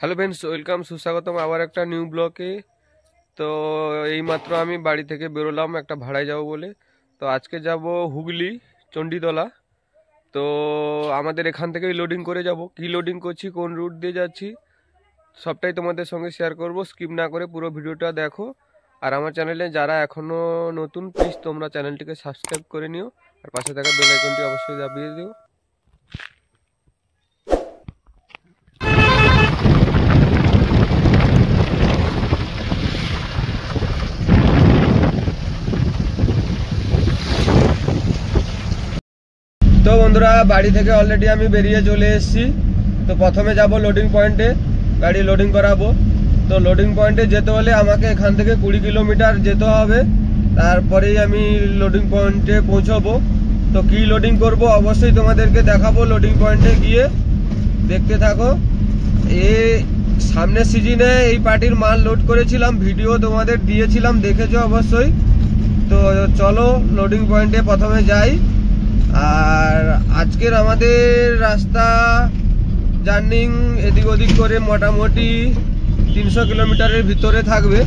Hello friends, welcome, সুস্বাগতম আবার একটা নিউ ব্লগে। তো এইমাত্র আমি বাড়ি থেকে বেরোলাম একটা ভাড়ায় যাব বলে। তো আজকে যাব হুগলি চণ্ডীতলা। তো আমাদের এখান থেকেই লোডিং করে যাব। কি লোডিং করছি, কোন রুট দিয়ে যাচ্ছি, সবটাই তোমাদের সঙ্গে শেয়ার করব। স্কিপ না করে পুরো ভিডিওটা দেখো। আর আমার চ্যানেলে যারা এখনও নতুন, প্লিজ তোমরা চ্যানেলটিকে সাবস্ক্রাইব করে নিও, আর পাশে থাকা বেল আইকনটি অবশ্যই দাবিয়ে দিও। তো বন্ধুরা, বাড়ি থেকে অলরেডি আমি বেরিয়ে চলে এসেছি। তো প্রথমে যাব লোডিং পয়েন্টে, গাড়ি লোডিং করাবো। তো লোডিং পয়েন্টে যেতে হলে আমাকে এখান থেকে 20 কিলোমিটার যেতে হবে, তারপরেই আমি লোডিং পয়েন্টে পৌঁছবো। তো কি লোডিং করব অবশ্যই তোমাদেরকে দেখাবো লোডিং পয়েন্টে গিয়ে, দেখতে থাকো। সামনের সিজনে এই পার্টির মাল লোড করেছিলাম, ভিডিও তোমাদের দিয়েছিলাম, দেখেছো অবশ্যই। তো চলো লোডিং পয়েন্টে প্রথমে যাই। আর আজকের আমাদের রাস্তা জার্নিং এদিক ওদিক করে মোটামুটি 300 কিলোমিটারের ভিতরে থাকবে।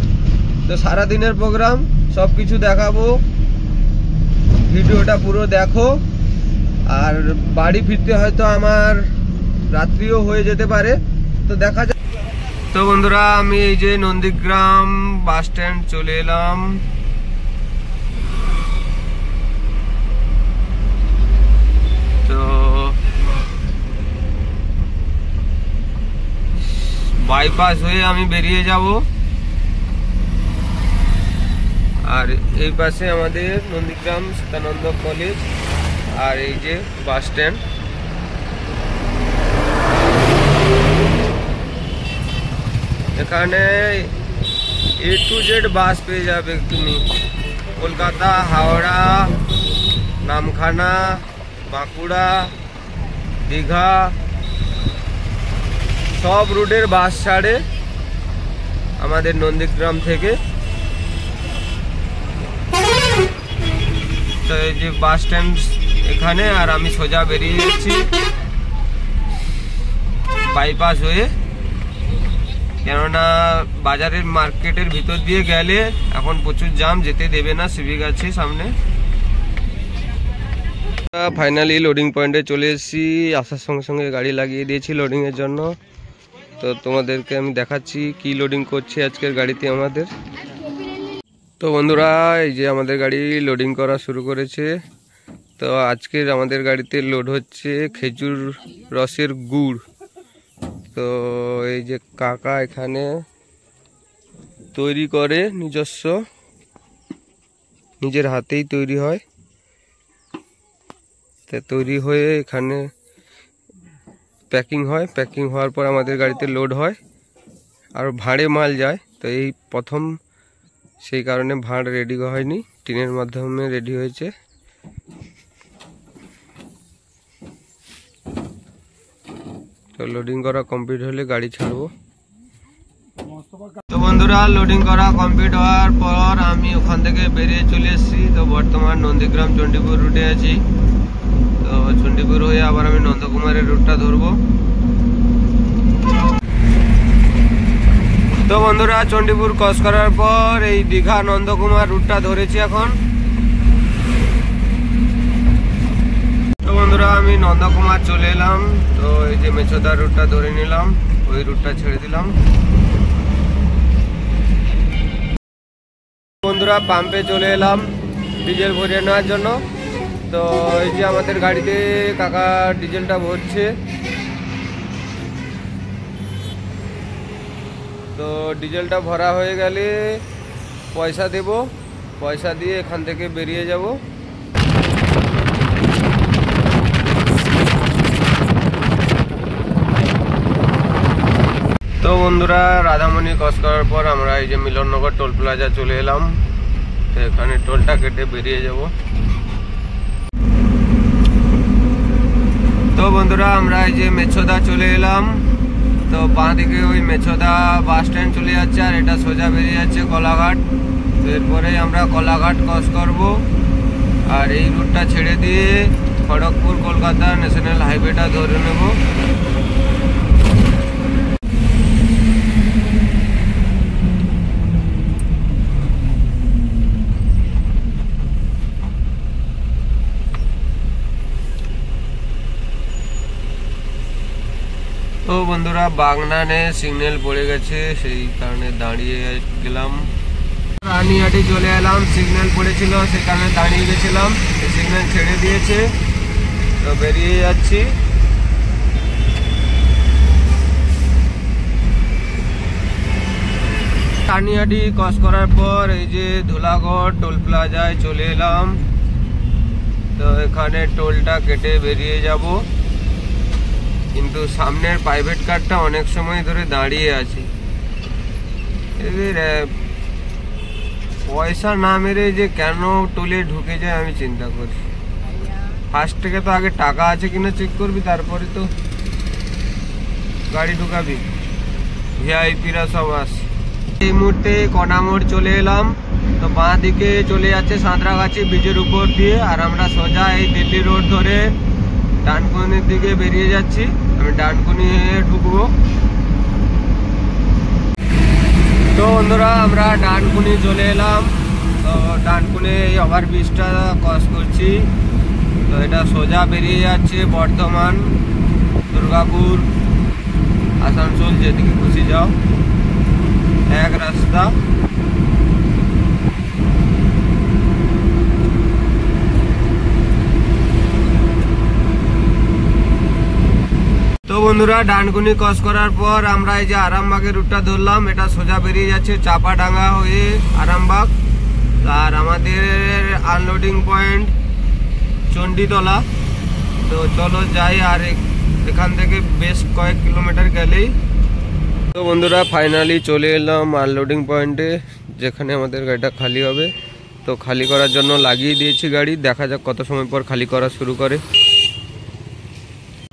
তো সারাদিনের প্রোগ্রাম সব কিছু দেখাবো, ভিডিওটা পুরো দেখো। আর বাড়ি ফিরতে হয়তো আমার রাত্রিও হয়ে যেতে পারে, তো দেখা যাক। তো বন্ধুরা, আমি এই যে নন্দীগ্রাম বাস স্ট্যান্ড চলে এলাম। তো বাইপাস হয়ে আমি বেরিয়ে যাব। আর এই পাশে আমাদের নন্দীগ্রাম সীতানন্দ কলেজ, আর এই যে বাস স্ট্যান্ড। এখানে A to Z বাস পেয়ে যাবে তুমি। কলকাতা, হাওড়া, নামখানা, বাঁকুড়া, দীঘা, সব রুটের বাস ছাড়ে আমাদের নন্দীগ্রাম থেকে। তো এই যে বাস স্ট্যান্ড এখানে, আর আমি সোজা বেরিয়ে যাচ্ছি বাইপাস হয়ে। কেননা বাজারের মার্কেটের ভিতর দিয়ে গেলে এখন প্রচুর জাম, যেতে দেবে না, সিভিক আছে সামনে। ফাইনালি লোডিং পয়েন্টে চলে এসেছি। আসার সঙ্গে সঙ্গে গাড়ি লাগিয়ে দিয়েছি লোডিংয়ের জন্য। তো তোমাদেরকে আমি দেখাচ্ছি কি লোডিং করছে আজকের গাড়িতে আমাদের। তো বন্ধুরা, এই যে আমাদের গাড়ি লোডিং করা শুরু করেছে। তো আজকের আমাদের গাড়িতে লোড হচ্ছে খেজুর রসের গুড়। তো এই যে কাকা এখানে তৈরি করে, নিজস্ব, নিজের হাতেই তৈরি হয়। তৈরি হয়ে এখানে প্যাকিং হয়, প্যাকিং হওয়ার পর আমাদের গাড়িতে লোড হয়, আর ভাঁড়ে মাল যায়। তো এই প্রথম, সেই কারণে ভাঁড় রেডি হয়নি, টিনের মাধ্যমে রেডি হয়েছে। তো লোডিং করা কমপ্লিট হলে গাড়ি ছাড়বো। তো বন্ধুরা, লোডিং করা কমপ্লিট হওয়ার পর আমি ওখান থেকে বেরিয়ে চলে এসেছি। তো বর্তমান নন্দীগ্রাম চণ্ডীপুর রুটে আছি। তো চণ্ডীপুর হয়ে আবার আমি নন্দকুমারের রুটটা ধরবো। তো বন্ধুরা, চণ্ডীপুর ক্রস করার পর এই দীঘা নন্দকুমার রুটটা ধরেছি এখন। তো বন্ধুরা, আমি নন্দকুমার চলে এলাম। তো এই যে মেছোদার রুটটা ধরে নিলাম, ওই রুটটা ছেড়ে দিলাম। বন্ধুরা, পাম্পে চলে এলাম ডিজেল ভরিয়ে নেওয়ার জন্য। তো এই যে আমাদের গাড়িতে কাকা ডিজেলটা ভরছে। তো ডিজেলটা ভরা হয়ে গেলে পয়সা দেব, পয়সা দিয়ে এখান থেকে বেরিয়ে যাব। তো বন্ধুরা, রাধামণি ক্রস করার পর আমরা এই যে মিলননগর টোল প্লাজা চলে এলাম। তো এখানে টোলটা কেটে বেরিয়ে যাব। তো বন্ধুরা, আমরা এই যে মেছোদা চলে এলাম। তো বাঁ দিকে ওই মেছোদা বাস স্ট্যান্ড চলে যাচ্ছে, আর এটা সোজা বেরিয়ে যাচ্ছে কলাঘাট। তো এরপরেই আমরা কলাঘাট ক্রস করব, আর এই রুটটা ছেড়ে দিয়ে খড়গপুর কলকাতা ন্যাশনাল হাইওয়েটা ধরে নেব। তো বন্ধুরা বাগনানে সিগন্যাল পড়ে গেছে, সেই কারণে দাঁড়িয়ে গেলাম। রানিহাটি চলে এলাম, সিগন্যাল পড়েছিল সেই কারণে দাঁড়িয়ে গেছিলাম, সিগন্যাল ছেড়ে দিয়েছে তো বেরিয়ে যাচ্ছি। রানিহাটি ক্রস করার পর এই যে ধুলাগড় টোল প্লাজায় চলে এলাম। তো এখানে টোলটা কেটে বেরিয়ে যাব, কিন্তু সামনের প্রাইভেট কারটা অনেক সময় ধরে দাঁড়িয়ে আছে। এদের পয়সা না মেরে যে কেন টোলে ঢুকে যায় আমি চিন্তা করি। ফার্স্ট থেকে তো আগে টাকা আছে কিনা চেক করবি, তারপরে তো গাড়ি ঢুকাবি। ভিআইপিরা সব আসে। এই মুহূর্তে কণামোড় চলে এলাম। তো বাঁ দিকে চলে যাচ্ছে সাঁতরাগাছি ব্রিজের উপর দিয়ে, আর আমরা সোজা এই দিল্লি রোড ধরে ডানকুনির দিকে বেরিয়ে যাচ্ছি। আমি ডানকুনি ঢুকবো। তো বন্ধুরা আমরা ডানকুনি চলে এলাম। তো ডানকুনি এই ওভারব্রিজটা ক্রস করছি। তো এটা সোজা বেরিয়ে যাচ্ছে বর্ধমান, দুর্গাপুর, আসানসোল, যেদিকে খুশি যাও, এক রাস্তা। তো বন্ধুরা ডানকুনি ক্রস করার পর আমরা এই যে আরামবাগের রুটটা ধরলাম। এটা সোজা বেরিয়ে যাচ্ছে চাপাডাঙ্গা হয়ে আরামবাগ। আর আমাদের আনলোডিং পয়েন্ট চণ্ডীতলা। তো চলো যাই, আর এখান থেকে বেশ কয়েক কিলোমিটার গেলেই। তো বন্ধুরা ফাইনালি চলে এলাম আনলোডিং পয়েন্টে, যেখানে আমাদের গাড়িটা খালি হবে। তো খালি করার জন্য লাগিয়ে দিয়েছি গাড়ি, দেখা যাক কত সময় পর খালি করা শুরু করে।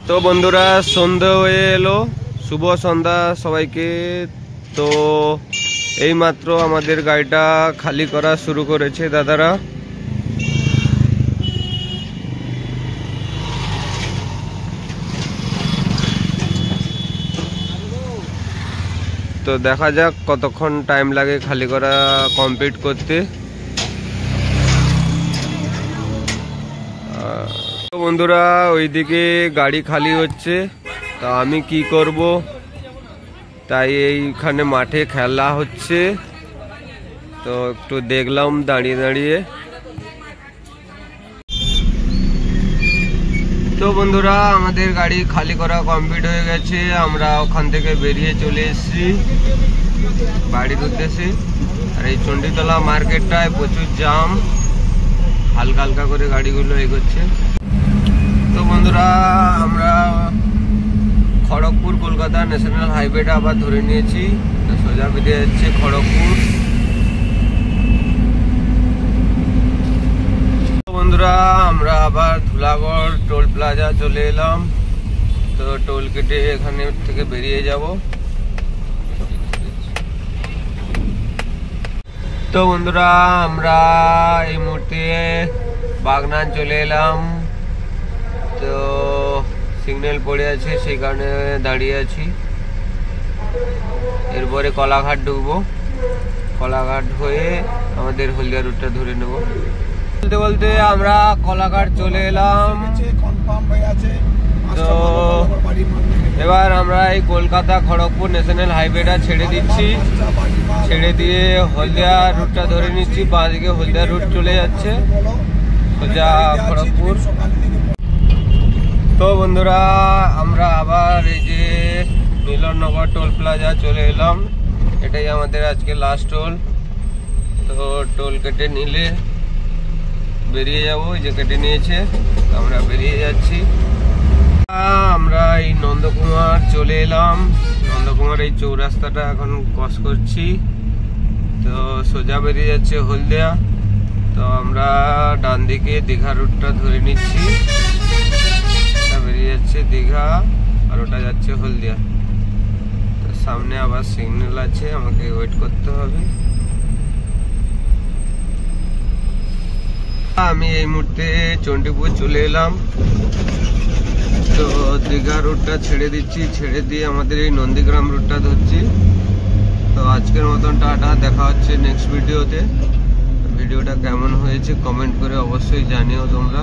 তো বন্ধুরা সন্ধ্যা হয়ে এলো, শুভ সন্ধ্যা সবাইকে। তো এইমাত্র আমাদের গাড়িটা খালি করা শুরু করেছে দাদারা। তো দেখা যাক কতক্ষণ টাইম লাগে খালি করা কমপ্লিট করতে। তো বন্ধুরা ওইদিকে গাড়ি খালি হচ্ছে, তা আমি কি করব, তাই এইখানে মাঠে খেলা হচ্ছে। তো একটু দেখলাম দাঁড়িয়ে দাঁড়িয়ে। তো বন্ধুরা আমাদের গাড়ি খালি করা কমপ্লিট হয়ে গেছে। আমরা ওখান থেকে বেরিয়ে চলে এসেছি বাড়ির উদ্দেশ্যে। আর এই চণ্ডীতলা মার্কেটটায় প্রচুর জাম, হালকা হালকা করে গাড়িগুলো এগোচ্ছে। তো বন্ধুরা আমরা খড়গপুর কলকাতা ন্যাশনাল হাইওয়েটা আবার ধরে নিয়েছি। সোজা বেরিয়ে যাচ্ছে খড়গপুর। বন্ধুরা আমরা আবার ধুলাগড় টোল প্লাজা চলে এলাম। তো টোল কেটে এখানে থেকে বেরিয়ে যাব। তো বন্ধুরা আমরা এই মুহূর্তে বাগনান চলে এলাম। তো সিগন্যাল পড়ে আছে সেই কারণে দাঁড়িয়ে আছি। এরপরে কলাঘাট ঢুকবো, কলাঘাট হয়ে আমাদের হলদিয়া রুটটা ধরে নেব। বলতে বলতে আমরা কলাঘাট চলে এলাম। তো এবার আমরা এই কলকাতা খড়গপুর ন্যাশনাল হাইওয়েটা ছেড়ে দিচ্ছি, ছেড়ে দিয়ে হলদিয়া রুটটা ধরে নিচ্ছি। বাঁ দিকে হলদিয়া রুট চলে যাচ্ছে সোজা খড়গপুর। তো বন্ধুরা আমরা আবার এই যে মিলননগর টোল প্লাজা চলে এলাম। এটাই আমাদের আজকে লাস্ট টোল। তো টোল কেটে নিলে বেরিয়ে যাবো, এই যে কেটে নিয়েছে, আমরা বেরিয়ে যাচ্ছি। আমরা এই নন্দকুমার চলে এলাম। নন্দকুমার এই চৌরাস্তাটা এখন ক্রস করছি। তো সোজা বেরিয়ে যাচ্ছে হলদিয়া। তো আমরা ডান দিকে দীঘা রুটটা ধরে নিচ্ছি। বেরিয়ে যাচ্ছে দীঘা, আর ওটা যাচ্ছে হলদিয়া। তো সামনে আবার সিগন্যাল আছে, আমাকে ওয়েট করতে হবে। আমি এই মুহূর্তে চণ্ডীপুর চলে এলাম। তো দীঘা রুটটা ছেড়ে দিচ্ছি, ছেড়ে দিয়ে আমাদের এই নন্দীগ্রাম রুটটা ধরছি। তো আজকের মতন টাটা, দেখা হচ্ছে নেক্সট ভিডিওতে। ভিডিওটা কেমন হয়েছে কমেন্ট করে অবশ্যই জানিও তোমরা।